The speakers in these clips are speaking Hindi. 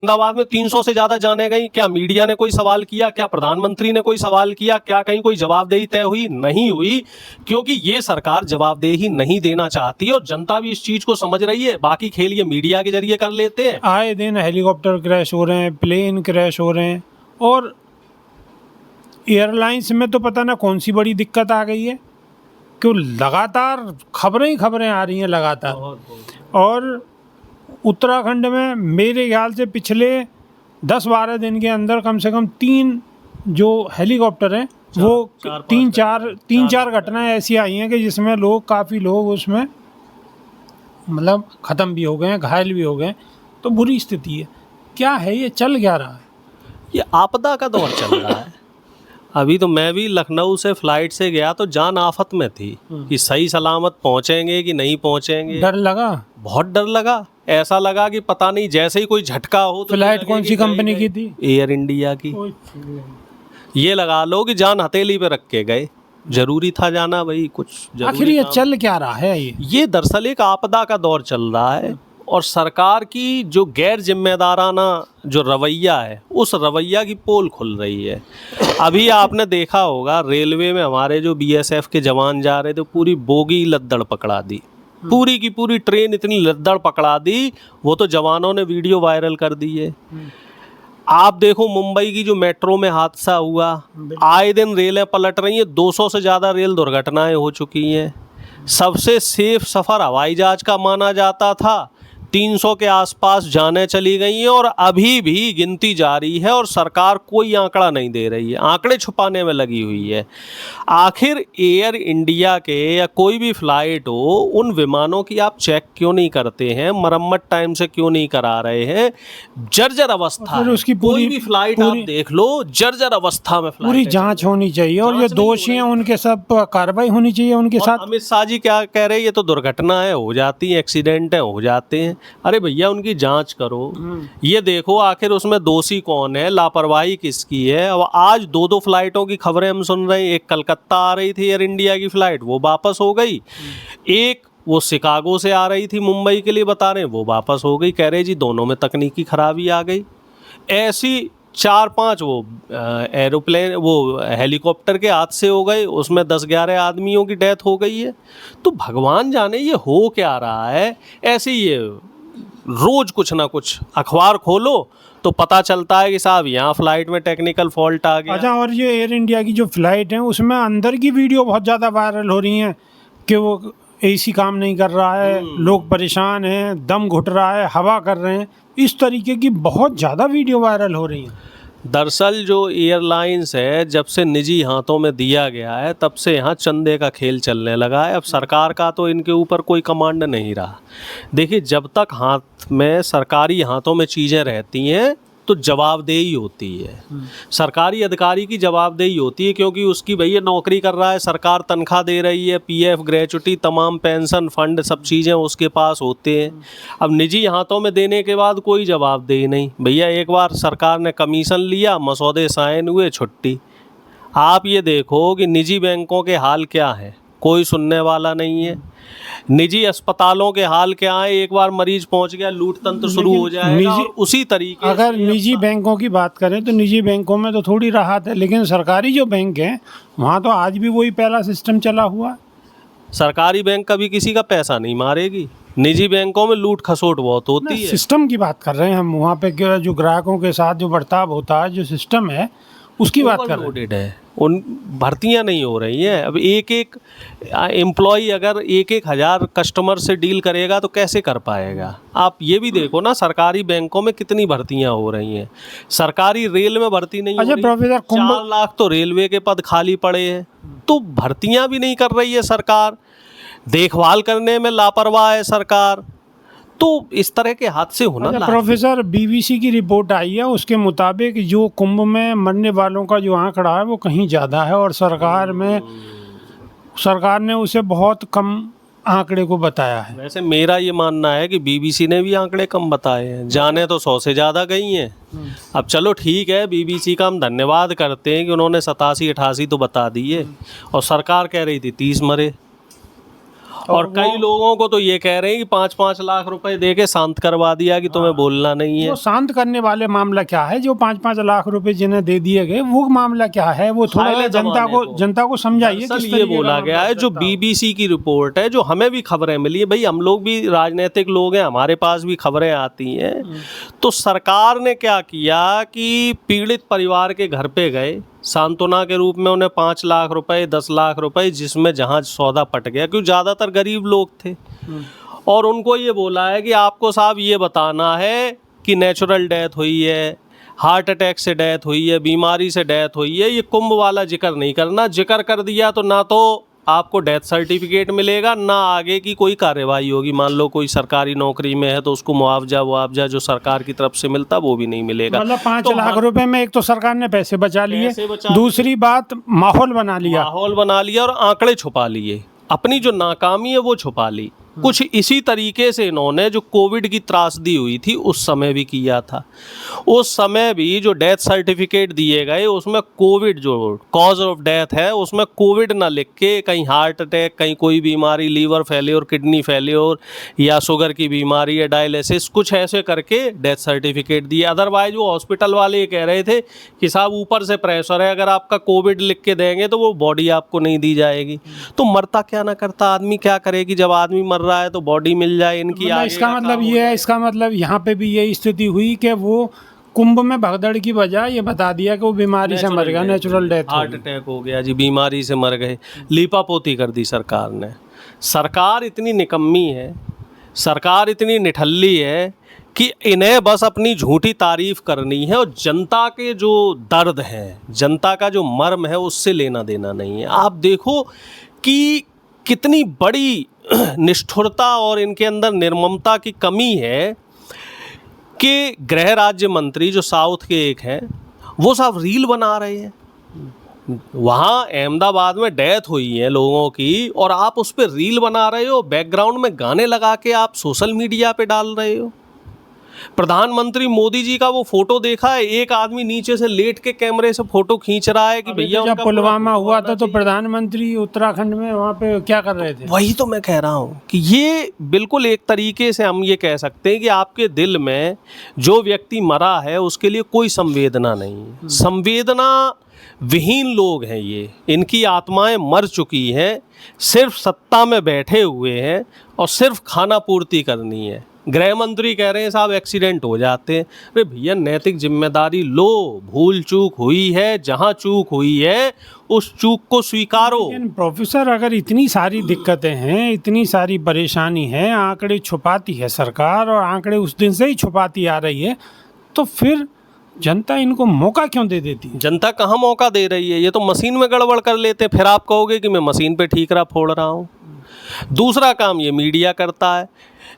अहमदाबाद में 300 से ज्यादा जाने गई। क्या मीडिया ने कोई सवाल किया? क्या प्रधानमंत्री ने कोई सवाल किया? क्या कहीं कोई जवाबदेही तय हुई? नहीं हुई, क्योंकि ये सरकार जवाबदेही नहीं देना चाहती और जनता भी इस चीज को समझ रही है। बाकी खेल ये मीडिया के जरिए कर लेते हैं। आए दिन हेलीकॉप्टर क्रैश हो रहे हैं, प्लेन क्रैश हो रहे हैं, और एयरलाइंस में तो पता ना कौन सी बड़ी दिक्कत आ गई है, क्यों लगातार खबरें ही खबरें आ रही हैं लगातार। और उत्तराखंड में मेरे ख्याल से पिछले 10-12 दिन के अंदर कम से कम 3 जो हेलीकॉप्टर हैं वो 3-4 घटनाएं ऐसी आई हैं कि जिसमें काफ़ी लोग उसमें मतलब ख़त्म भी हो गए हैं, घायल भी हो गए। तो बुरी स्थिति है। क्या है ये, चल क्या रहा है? ये आपदा का दौर चल रहा है। अभी तो मैं भी लखनऊ से फ्लाइट से गया तो जान आफत में थी कि सही सलामत पहुंचेंगे कि नहीं पहुंचेंगे। डर लगा, बहुत डर लगा। ऐसा लगा कि पता नहीं जैसे ही कोई झटका हो तो फ्लाइट कौन सी कंपनी की थी? एयर इंडिया की। ये लगा लो कि जान हथेली पे रख के गए। जरूरी था जाना भाई, कुछ आखिर ये चल क्या रहा है? ये दरअसल एक आपदा का दौर चल रहा है और सरकार की जो गैर जिम्मेदाराना जो रवैया है, उस रवैया की पोल खुल रही है। अभी आपने देखा होगा रेलवे में हमारे जो बीएसएफ के जवान जा रहे थे, पूरी बोगी लद्दड़ पकड़ा दी, पूरी की पूरी ट्रेन इतनी लद्दड़ पकड़ा दी, वो तो जवानों ने वीडियो वायरल कर दी है। आप देखो मुंबई की जो मेट्रो में हादसा हुआ, आए दिन रेलें पलट रही हैं, 200 से ज़्यादा रेल दुर्घटनाएं हो चुकी हैं। सबसे सेफ सफ़र हवाई जहाज का माना जाता था, 300 के आसपास जाने चली गई हैं और अभी भी गिनती जारी है और सरकार कोई आंकड़ा नहीं दे रही है, आंकड़े छुपाने में लगी हुई है। आखिर एयर इंडिया के या कोई भी फ्लाइट हो, उन विमानों की आप चेक क्यों नहीं करते हैं? मरम्मत टाइम से क्यों नहीं करा रहे हैं? जर्जर अवस्था है। उसकी कोई भी फ्लाइट आप देख लो, जर्जर अवस्था में फ्लाइट पूरी जांच होनी चाहिए और ये दोषी हैं उनके सब कार्रवाई होनी चाहिए उनके साथ। अमित शाह जी क्या कह रहे हैं? ये तो दुर्घटना है, हो जाती है, एक्सीडेंट है, हो जाते हैं। अरे भैया उनकी जांच करो, ये देखो आखिर उसमें दोषी कौन है, लापरवाही किसकी है। अब आज 2 फ्लाइटों की खबरें हम सुन रहे हैं। एक कलकत्ता आ रही थी एयर इंडिया की फ्लाइट, वो वापस हो गई। एक वो शिकागो से आ रही थी मुंबई के लिए, बता रहे हैं वो वापस हो गई। कह रहे जी दोनों में तकनीकी खराबी आ गई। ऐसी 4-5 वो एरोप्लेन वो हेलीकॉप्टर के हादसे हो गए, उसमें 10-11 आदमियों की डेथ हो गई है। तो भगवान जाने ये हो क्या रहा है। ऐसे ये रोज कुछ ना कुछ अखबार खोलो तो पता चलता है कि साहब यहाँ फ्लाइट में टेक्निकल फॉल्ट आ गया। अच्छा, और ये एयर इंडिया की जो फ्लाइट है उसमें अंदर की वीडियो बहुत ज़्यादा वायरल हो रही हैं कि वो एसी काम नहीं कर रहा है, लोग परेशान हैं, दम घुट रहा है, हवा कर रहे हैं, इस तरीके की बहुत ज़्यादा वीडियो वायरल हो रही हैं। दरअसल जो एयरलाइंस है, जब से निजी हाथों में दिया गया है तब से यहाँ चंदे का खेल चलने लगा है। अब सरकार का तो इनके ऊपर कोई कमांड नहीं रहा। देखिए जब तक हाथ में सरकारी हाथों में चीज़ें रहती हैं तो जवाबदेही होती है, सरकारी अधिकारी की जवाबदेही होती है, क्योंकि उसकी भैया नौकरी कर रहा है, सरकार तनख्वाह दे रही है, पीएफ ग्रेचुटी तमाम पेंशन फंड सब चीज़ें उसके पास होते हैं। अब निजी हाथों में देने के बाद कोई जवाबदेही नहीं। भैया एक बार सरकार ने कमीशन लिया, मसौदे साइन हुए, छुट्टी। आप ये देखो कि निजी बैंकों के हाल क्या है, कोई सुनने वाला नहीं है। निजी अस्पतालों के हाल क्या है, एक बार मरीज पहुंच गया लूट तंत्र शुरू हो जाएगा। उसी तरीके अगर निजी बैंकों की बात करें तो निजी बैंकों में तो थोड़ी राहत है, लेकिन सरकारी जो बैंक हैं वहाँ तो आज भी वही पहला सिस्टम चला हुआ। सरकारी बैंक कभी किसी का पैसा नहीं मारेगी, निजी बैंकों में लूट खसोट बहुत होती है। सिस्टम की बात कर रहे हैं हम, वहाँ पे जो ग्राहकों के साथ जो बर्ताव होता है, जो सिस्टम है उसकी बात कर रहे हैं। उन भर्तियां नहीं हो रही हैं। अब एक एम्प्लॉई अगर 1,000 कस्टमर से डील करेगा तो कैसे कर पाएगा। आप ये भी देखो ना, सरकारी बैंकों में कितनी भर्तियां हो रही हैं, सरकारी रेल में भर्ती नहीं हो रही। प्रोफेसर 4 लाख तो रेलवे के पद खाली पड़े हैं, तो भर्तियां भी नहीं कर रही है सरकार, देखभाल करने में लापरवाह है सरकार। तो इस तरह के हादसे होना। प्रोफेसर बीबीसी की रिपोर्ट आई है, उसके मुताबिक जो कुंभ में मरने वालों का जो आंकड़ा है वो कहीं ज़्यादा है और सरकार ने उसे बहुत कम आंकड़े को बताया है। वैसे मेरा ये मानना है कि बीबीसी ने भी आंकड़े कम बताए हैं, जाने तो 100 से ज़्यादा गई हैं। अब चलो ठीक है, बीबीसी का हम धन्यवाद करते हैं कि उन्होंने 87-88 तो बता दिए और सरकार कह रही थी 30 मरे। और कई लोगों को तो ये कह रहे हैं कि 5-5 लाख रुपए दे के शांत करवा दिया कि तुम्हें बोलना नहीं है। वो शांत करने वाले मामला क्या है? जो 5-5 लाख रुपए जिन्हें दे दिए गए वो मामला क्या है? वो थोड़ा जनता को समझाइए। सर ये बोला गया है, जो बीबीसी की रिपोर्ट है, जो हमें भी खबरें मिली है, भाई हम लोग भी राजनीतिक लोग हैं, हमारे पास भी खबरें आती हैं, तो सरकार ने क्या किया कि पीड़ित परिवार के घर पे गए, सांत्वना के रूप में उन्हें 5 लाख रुपए, 10 लाख रुपए, जिसमें जहां सौदा पट गया, क्योंकि ज़्यादातर गरीब लोग थे, और उनको ये बोला है कि आपको साहब ये बताना है कि नेचुरल डेथ हुई है, हार्ट अटैक से डेथ हुई है, बीमारी से डेथ हुई है, ये कुंभ वाला जिक्र नहीं करना। जिक्र कर दिया तो ना तो आपको डेथ सर्टिफिकेट मिलेगा, ना आगे की कोई कार्यवाही होगी। मान लो कोई सरकारी नौकरी में है तो उसको मुआवजा जो सरकार की तरफ से मिलता वो भी नहीं मिलेगा। मतलब 5 लाख रुपए में एक तो सरकार ने पैसे बचा लिए, दूसरी बात माहौल बना लिया और आंकड़े छुपा लिए, अपनी जो नाकामी है वो छुपा ली। कुछ इसी तरीके से इन्होंने जो कोविड की त्रासदी हुई थी उस समय भी किया था। उस समय भी जो डेथ सर्टिफिकेट दिए गए उसमें कोविड जो कॉज ऑफ डेथ है उसमें कोविड ना लिख के कहीं हार्ट अटैक, कहीं कोई बीमारी, लीवर फेल्योर, किडनी फेल्योर या शुगर की बीमारी या डायलिसिस, कुछ ऐसे करके डेथ सर्टिफिकेट दिए। अदरवाइज वो हॉस्पिटल वाले ये कह रहे थे कि साहब ऊपर से प्रेशर है, अगर आपका कोविड लिख के देंगे तो वो बॉडी आपको नहीं दी जाएगी। तो मरता क्या ना करता आदमी क्या करेगी, जब आदमी मर रहा है तो बॉडी मिल जाए इनकी। इसका मतलब ये है, इसका मतलब यहाँ पे भी यही स्थिति हुई कि वो कुंभ में भगदड़ की बजाय ये बता दिया कि वो बीमारी से मर गया, नेचुरल डेथ, हार्ट अटैक हो गया जी, बीमारी से मर गए। लीपापोती कर दी सरकार ने। सरकार इतनी निकम्मी है, सरकार इतनी निठल्ली है कि इन्हें बस अपनी झूठी तारीफ करनी है और जनता के जो दर्द है, जनता का जो मर्म है उससे लेना देना नहीं है। आप देखो कि कितनी बड़ी निष्ठुरता और इनके अंदर निर्ममता की कमी है कि गृह राज्य मंत्री जो साउथ के एक हैं वो साहब रील बना रहे हैं। वहाँ अहमदाबाद में डेथ हुई है लोगों की और आप उस पर रील बना रहे हो, बैकग्राउंड में गाने लगा के आप सोशल मीडिया पे डाल रहे हो। प्रधानमंत्री मोदी जी का वो फोटो देखा है, एक आदमी नीचे से लेट के कैमरे से फोटो खींच रहा है कि भैया जब पुलवामा हुआ था तो प्रधानमंत्री उत्तराखंड में वहाँ पे क्या कर रहे थे? वही तो मैं कह रहा हूँ कि ये बिल्कुल एक तरीके से हम ये कह सकते हैं कि आपके दिल में जो व्यक्ति मरा है उसके लिए कोई संवेदना नहीं है, संवेदना विहीन लोग हैं ये, इनकी आत्माएं मर चुकी हैं, सिर्फ सत्ता में बैठे हुए हैं और सिर्फ खाना पूर्ति करनी है। गृह मंत्री कह रहे हैं साहब एक्सीडेंट हो जाते हैं। अरे भैया नैतिक जिम्मेदारी लो, भूल चूक हुई है, जहां चूक हुई है उस चूक को स्वीकारो। लेकिन प्रोफेसर अगर इतनी सारी दिक्कतें हैं, इतनी सारी परेशानी है, आंकड़े छुपाती है सरकार और आंकड़े उस दिन से ही छुपाती आ रही है, तो फिर जनता इनको मौका क्यों दे देती है? जनता कहाँ मौका दे रही है, ये तो मशीन में गड़बड़ कर लेते। फिर आप कहोगे कि मैं मशीन पे ठीकरा फोड़ रहा हूँ। दूसरा काम ये मीडिया करता है।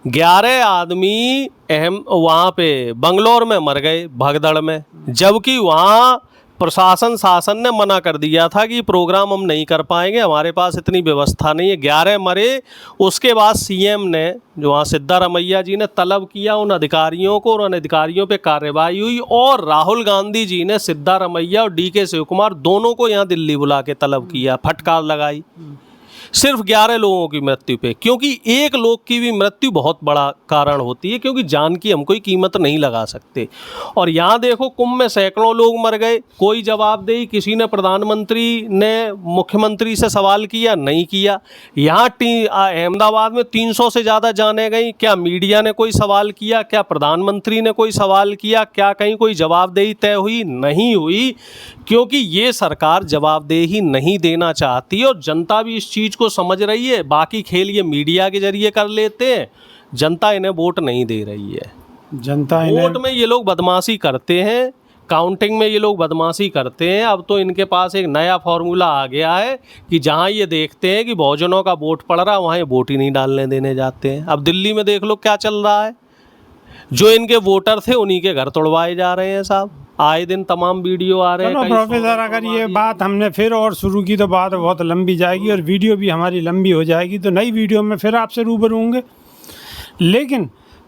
11 आदमी वहाँ पे बंगलौर में मर गए भगदड़ में, जबकि वहाँ प्रशासन शासन ने मना कर दिया था कि प्रोग्राम हम नहीं कर पाएंगे, हमारे पास इतनी व्यवस्था नहीं है। 11 मरे। उसके बाद सीएम ने जो वहाँ सिद्धारमैया जी ने तलब किया उन अधिकारियों को और उन अधिकारियों पे कार्रवाई हुई, और राहुल गांधी जी ने सिद्धारमैया और डीके शिव कुमार दोनों को यहाँ दिल्ली बुला के तलब किया, फटकार लगाई सिर्फ 11 लोगों की मृत्यु पे, क्योंकि एक लोग की भी मृत्यु बहुत बड़ा कारण होती है, क्योंकि जान की हम कोई कीमत नहीं लगा सकते। और यहाँ देखो कुंभ में सैकड़ों लोग मर गए, कोई जवाबदेही किसी ने, प्रधानमंत्री ने मुख्यमंत्री से सवाल किया नहीं किया। यहाँ अहमदाबाद में 300 से ज़्यादा जाने गई, क्या मीडिया ने कोई सवाल किया? क्या प्रधानमंत्री ने कोई सवाल किया? क्या कहीं कोई जवाबदेही तय हुई? नहीं हुई, क्योंकि ये सरकार जवाबदेही नहीं देना चाहती और जनता भी इस चीज़ को समझ रही है। बाकी खेल ये मीडिया के जरिए कर लेते हैं, जनता इन्हें वोट नहीं दे रही है। जनता वोट में ये लोग बदमाशी करते हैं, काउंटिंग में ये लोग बदमाशी करते हैं। अब तो इनके पास एक नया फॉर्मूला आ गया है कि जहां ये देखते हैं कि बहुजनों का वोट पड़ रहा है वहाँ ये वोट ही नहीं डालने देने जाते हैं। अब दिल्ली में देख लो क्या चल रहा है, जो इनके वोटर थे उन्हीं के घर तोड़वाए जा रहे हैं साहब, आए दिन तमाम वीडियो आ रहे हैं। प्रोफेसर अगर ये बात हमने फिर और शुरू की तो बात बहुत लंबी जाएगी और वीडियो भी हमारी लंबी हो जाएगी, तो नई वीडियो में फिर आपसे रूबरू होंगे। लेकिन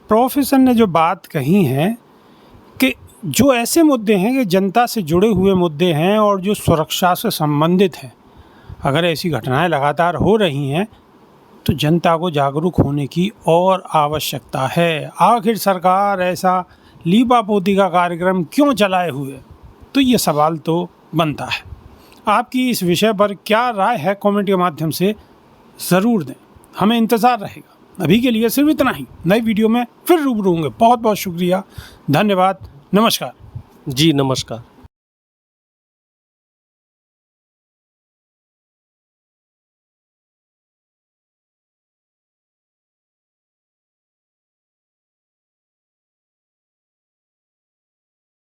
प्रोफेसर ने जो बात कही है कि जो ऐसे मुद्दे हैं कि जनता से जुड़े हुए मुद्दे हैं और जो सुरक्षा से संबंधित हैं, अगर ऐसी घटनाएं लगातार हो रही हैं तो जनता को जागरूक होने की और आवश्यकता है। आखिर सरकार ऐसा लीपा पोती का कार्यक्रम क्यों चलाए हुए, तो ये सवाल तो बनता है। आपकी इस विषय पर क्या राय है कमेंट के माध्यम से ज़रूर दें, हमें इंतज़ार रहेगा। अभी के लिए सिर्फ इतना ही, नई वीडियो में फिर रूबरू होंगे। बहुत बहुत शुक्रिया, धन्यवाद, नमस्कार। जी नमस्कार।